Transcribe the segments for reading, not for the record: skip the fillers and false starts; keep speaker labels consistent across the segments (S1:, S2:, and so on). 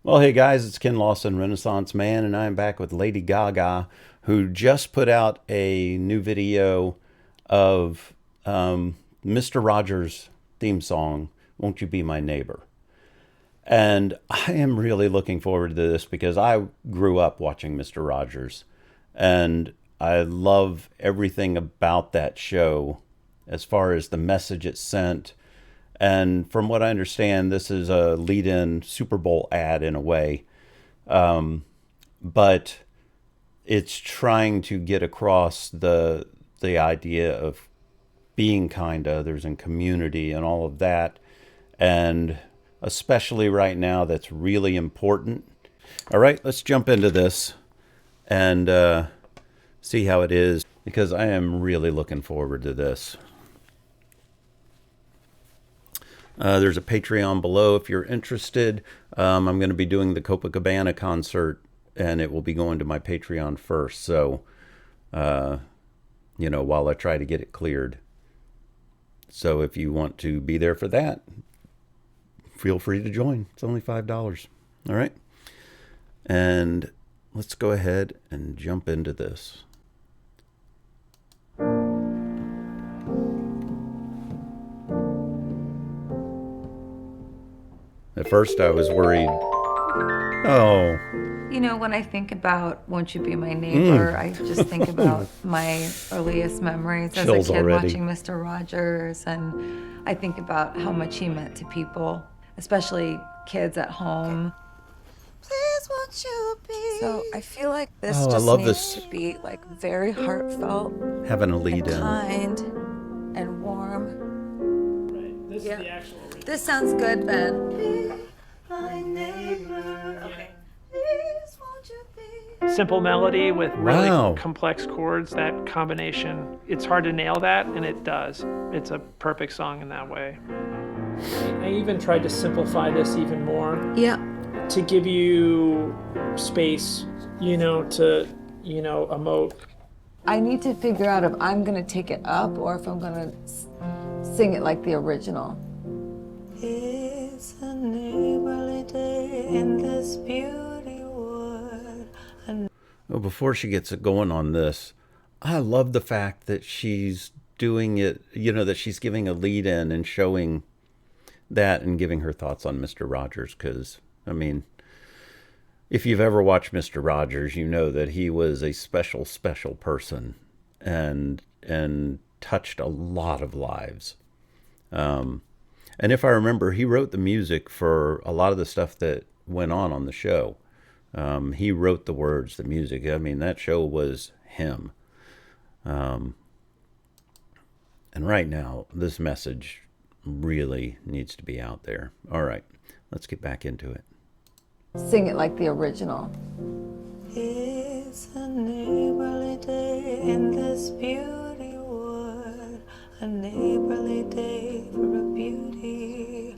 S1: Well, hey guys, it's Ken Lawson, Renaissance Man, and I'm back with Lady Gaga, who just put out a new video of Mr. Rogers' theme song, Won't You Be My Neighbor? And I am really looking forward to this because I grew up watching Mr. Rogers, and I love everything about that show as far as the message it sent. And from what I understand, this is a lead-in Super Bowl ad in a way, but it's trying to get across the idea of being kind to others and community and all of that. And especially right now, that's really important. All right, let's jump into this and see how it is because I am really looking forward to this. There's a Patreon below if you're interested. I'm going to be doing the Copacabana concert, and it will be going to my Patreon first. So, while I try to get it cleared. So if you want to be there for that, feel free to join. It's only $5. All right. And let's go ahead and jump into this. At first, I was worried. Oh.
S2: You know, when I think about Won't You Be My Neighbor, I just think about my earliest memories as a
S1: Chills
S2: kid
S1: already.
S2: watching Mr. Rogers, and I think about how much he meant to people, especially kids at home. Please won't you be? So I feel like this
S1: Oh, I
S2: just
S1: love
S2: needs
S1: this.
S2: to be like very heartfelt,
S1: Having a lead
S2: and
S1: in.
S2: kind, and warm.
S3: Right. This is the actual original.
S2: This sounds good, Ben.
S3: Okay.
S2: My neighbor. Okay. Please won't you be?
S3: Simple melody with really
S1: Wow.
S3: complex chords, that combination, it's hard to nail that, and it does. It's a perfect song in that way. I even tried to simplify this even more
S2: Yeah.
S3: to give you space, to, emote.
S2: I need to figure out if I'm gonna take it up or if I'm gonna sing it like the original. It's a neighborly day in this beauty wood.
S1: Well, before she gets it going on this, I love the fact that she's doing it, that she's giving a lead in and showing that and giving her thoughts on Mr. Rogers. Because, if you've ever watched Mr. Rogers, you know that he was a special, special person and touched a lot of lives. And if I remember, he wrote the music for a lot of the stuff that went on the show. He wrote the words, the music. That show was him. And right now, this message really needs to be out there. All right, let's get back into it.
S2: Sing it like the original. It's a neighborly day in this beauty wood. A neighborly day for a beauty.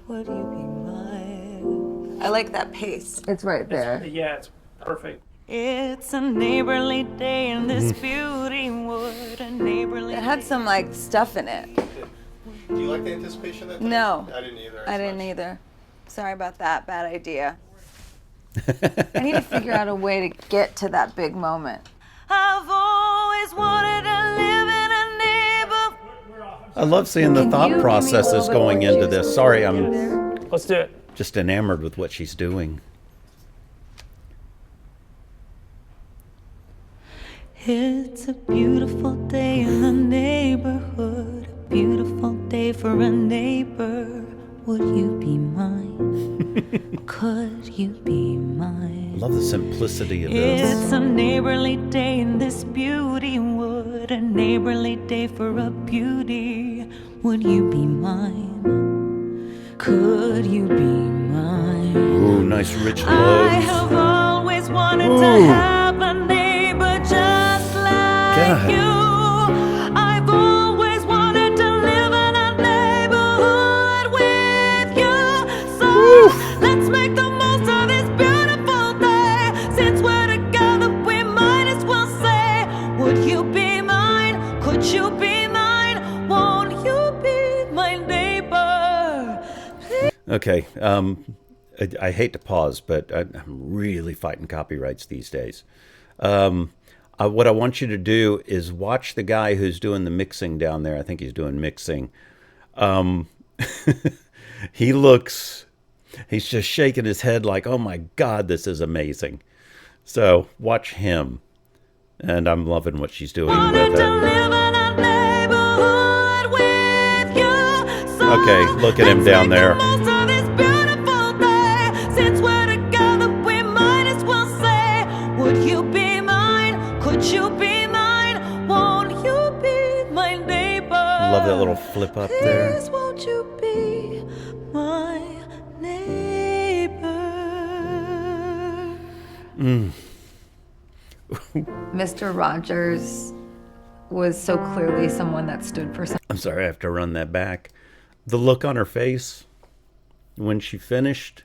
S2: Would you be mine? I like that pace. It's right there.
S3: Yeah, it's perfect.
S4: It's a neighborly day in this beauty wood, a neighborly
S2: It had some like stuff in it.
S5: Do you like the anticipation that?
S2: No.
S5: I didn't either.
S2: I didn't either. Sorry about that. Bad idea. I need to figure out a way to get to that big moment.
S4: I've always wanted to live in a neighborhood.
S1: I love seeing the
S2: Can you
S1: thought
S2: give me a
S1: processes
S2: little bit
S1: going
S2: more
S1: into
S2: juice
S1: this. Sorry,
S2: in
S1: I'm
S2: there?
S3: Let's do it.
S1: just enamored with what she's doing.
S4: It's a beautiful day in the neighborhood, a beautiful day for a neighbor. Would you be mine? Could you be
S1: I
S4: mine?
S1: love the simplicity of this.
S4: It's a neighborly day in this beauty wood, a neighborly day for a beauty. Would you be mine? Could you be mine?
S1: Ooh, nice rich
S4: I
S1: lows.
S4: have always wanted
S1: Ooh.
S4: to have a neighbor just like
S1: God.
S4: you. I've always wanted to live in a neighborhood with you. So let's make the most of this beautiful day. Since we're together, we might as well say, would you be mine? Could you be mine? Won't you be my neighbor?
S1: Okay. I hate to pause, but I'm really fighting copyrights these days. What I want you to do is watch the guy who's doing the mixing down there. I think he's doing mixing. He looks, he's just shaking his head like, oh my God, this is amazing. So watch him. And I'm loving what she's doing with it. Okay, look at him down there.
S4: Since we're together, we might as well say, would you be mine? Could you be mine? Won't you be my neighbor?
S1: Love that little flip up there.
S4: Please, won't you be my neighbor?
S2: Mr. Rogers was so clearly someone that stood for something.
S1: I'm sorry, I have to run that back. The look on her face when she finished,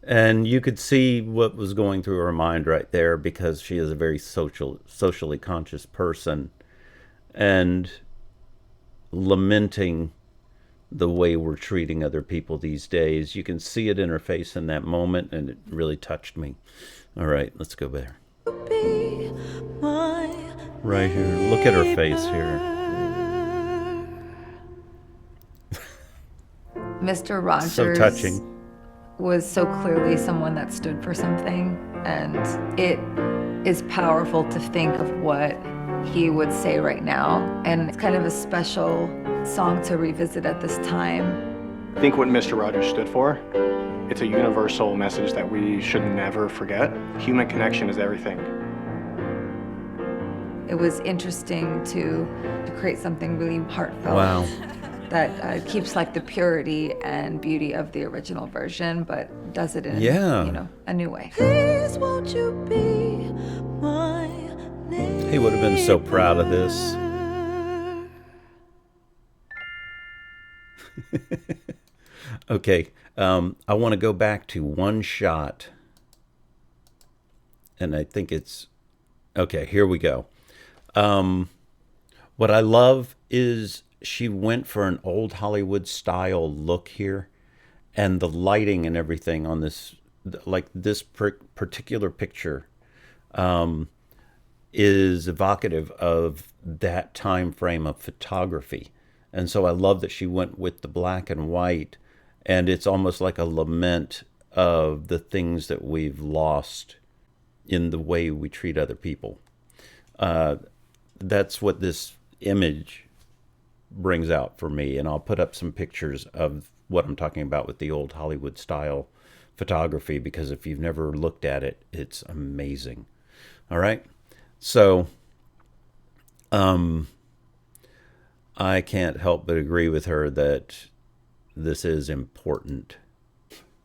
S1: and you could see what was going through her mind right there, because she is a very socially conscious person, and lamenting the way we're treating other people these days. You can see it in her face in that moment, and it really touched me. All right, let's go there.
S4: Be my
S1: Right here. Look at her face here.
S2: Mr. Rogers
S1: So touching.
S2: was so clearly someone that stood for something, and it is powerful to think of what he would say right now, and it's kind of a special song to revisit at this time.
S5: I think what Mr. Rogers stood for, it's a universal message that we should never forget. Human connection is everything.
S2: It was interesting to create something really heartfelt.
S1: Wow.
S2: That keeps like the purity and beauty of the original version, but does it in
S1: Yeah.
S2: a new way.
S4: Please, won't you be my neighbor?
S1: He would have been so proud of this. Okay, I want to go back to one shot, and I think it's okay. Here we go. What I love is she went for an old Hollywood style look here, and the lighting and everything on this, like this particular picture, is evocative of that time frame of photography. And so I love that she went with the black and white, and it's almost like a lament of the things that we've lost in the way we treat other people. That's what this image brings out for me, and I'll put up some pictures of what I'm talking about with the old Hollywood style photography, because if you've never looked at it, it's amazing. All right, so I can't help but agree with her that this is important.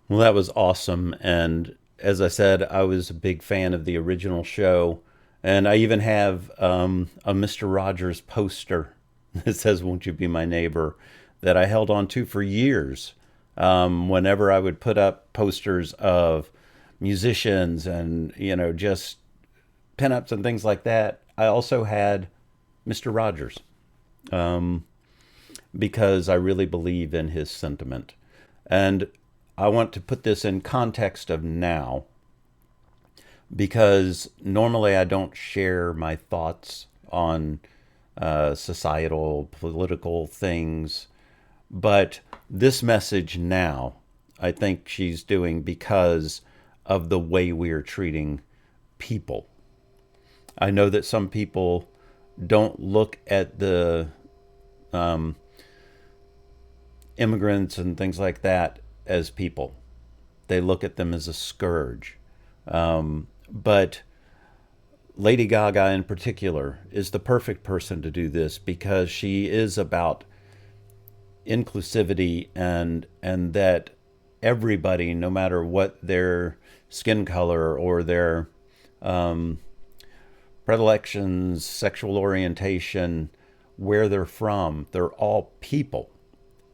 S1: Well, that was awesome, and as I said, I was a big fan of the original show, and I even have a Mr. Rogers poster that says, "Won't you be my neighbor?" that I held on to for years. Whenever I would put up posters of musicians and, just pinups and things like that, I also had Mr. Rogers, because I really believe in his sentiment. And I want to put this in context of now, because normally I don't share my thoughts on societal, political things, but this message now, I think she's doing because of the way we are treating people. I know that some people don't look at the immigrants and things like that as people. They look at them as a scourge. But Lady Gaga in particular is the perfect person to do this, because she is about inclusivity and that everybody, no matter what their skin color or their predilections, sexual orientation, where they're from, they're all people,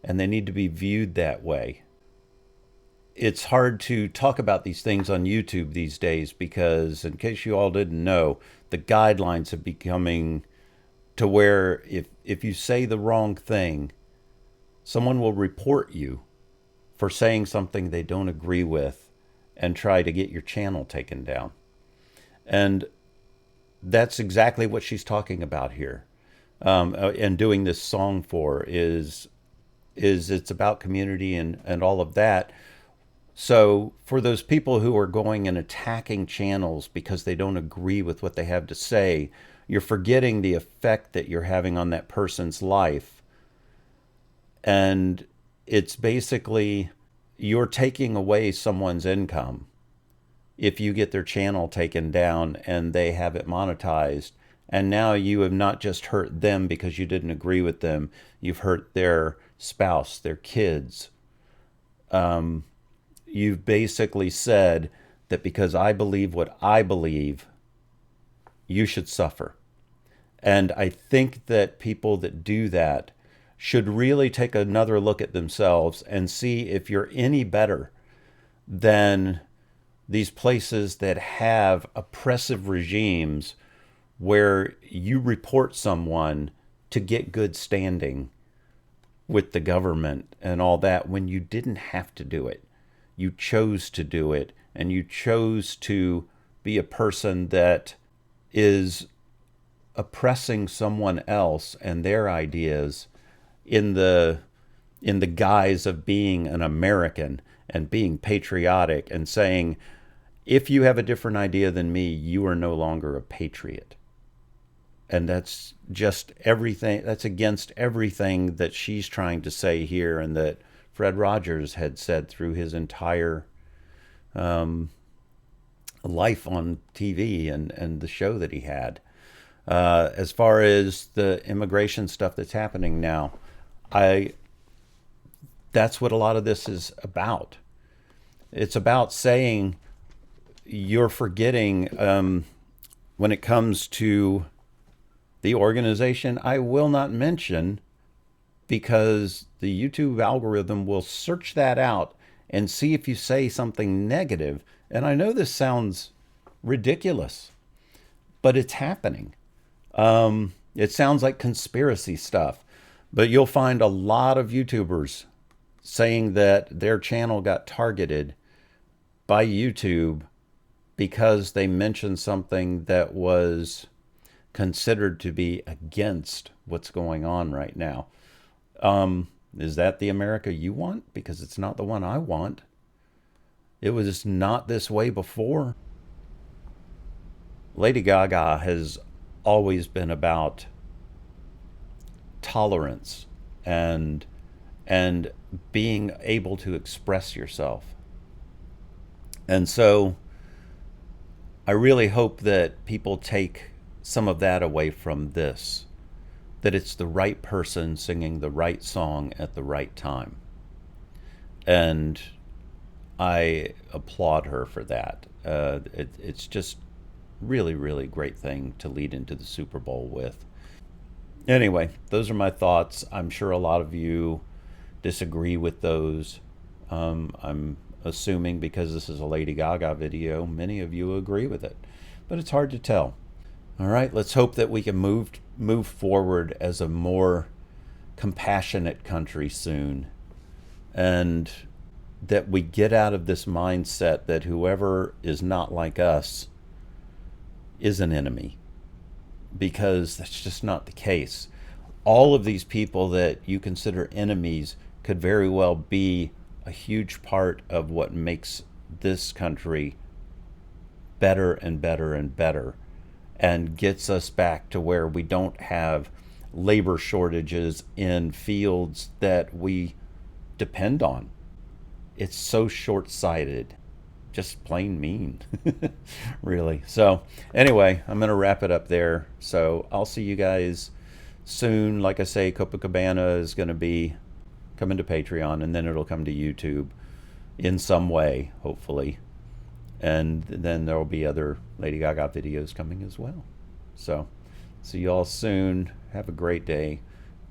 S1: and they need to be viewed that way. It's hard to talk about these things on YouTube these days because, in case you all didn't know, the guidelines are becoming to where if you say the wrong thing, someone will report you for saying something they don't agree with and try to get your channel taken down. And that's exactly what she's talking about here. And doing this song for is it's about community and all of that. So for those people who are going and attacking channels because they don't agree with what they have to say, you're forgetting the effect that you're having on that person's life. And it's basically you're taking away someone's income if you get their channel taken down and they have it monetized. And now you have not just hurt them because you didn't agree with them, you've hurt their spouse, their kids. You've basically said that because I believe what I believe, you should suffer. And I think that people that do that should really take another look at themselves and see if you're any better than these places that have oppressive regimes where you report someone to get good standing with the government and all that when you didn't have to do it. You chose to do it, and you chose to be a person that is oppressing someone else and their ideas in the guise of being an American and being patriotic and saying, if you have a different idea than me, you are no longer a patriot. And that's just everything, that's against everything that she's trying to say here and that Fred Rogers had said through his entire life on TV and the show that he had. As far as the immigration stuff that's happening now, that's what a lot of this is about. It's about saying you're forgetting when it comes to the organization I will not mention, because the YouTube algorithm will search that out and see if you say something negative. And I know this sounds ridiculous, but it's happening. It sounds like conspiracy stuff, but you'll find a lot of YouTubers saying that their channel got targeted by YouTube because they mentioned something that was considered to be against what's going on right now. Is that the America you want? Because it's not the one I want. It was not this way before. Lady Gaga has always been about tolerance and being able to express yourself. And so I really hope that people take some of that away from this, that it's the right person singing the right song at the right time. And I applaud her for that. It's just really, really great thing to lead into the Super Bowl with. Anyway, those are my thoughts. I'm sure a lot of you disagree with those. I'm assuming because this is a Lady Gaga video, many of you agree with it, but it's hard to tell. All right, let's hope that we can move forward as a more compassionate country soon, and that we get out of this mindset that whoever is not like us is an enemy, because that's just not the case. All of these people that you consider enemies could very well be a huge part of what makes this country better and better and better, and gets us back to where we don't have labor shortages in fields that we depend on. It's so short-sighted, just plain mean, really. So anyway, I'm going to wrap it up there. So I'll see you guys soon. Like I say, Copacabana is going to be coming to Patreon, and then it'll come to YouTube in some way, hopefully. And then there will be other Lady Gaga videos coming as well. So see you all soon. Have a great day,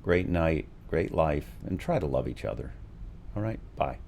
S1: great night, great life, and try to love each other. All right, bye.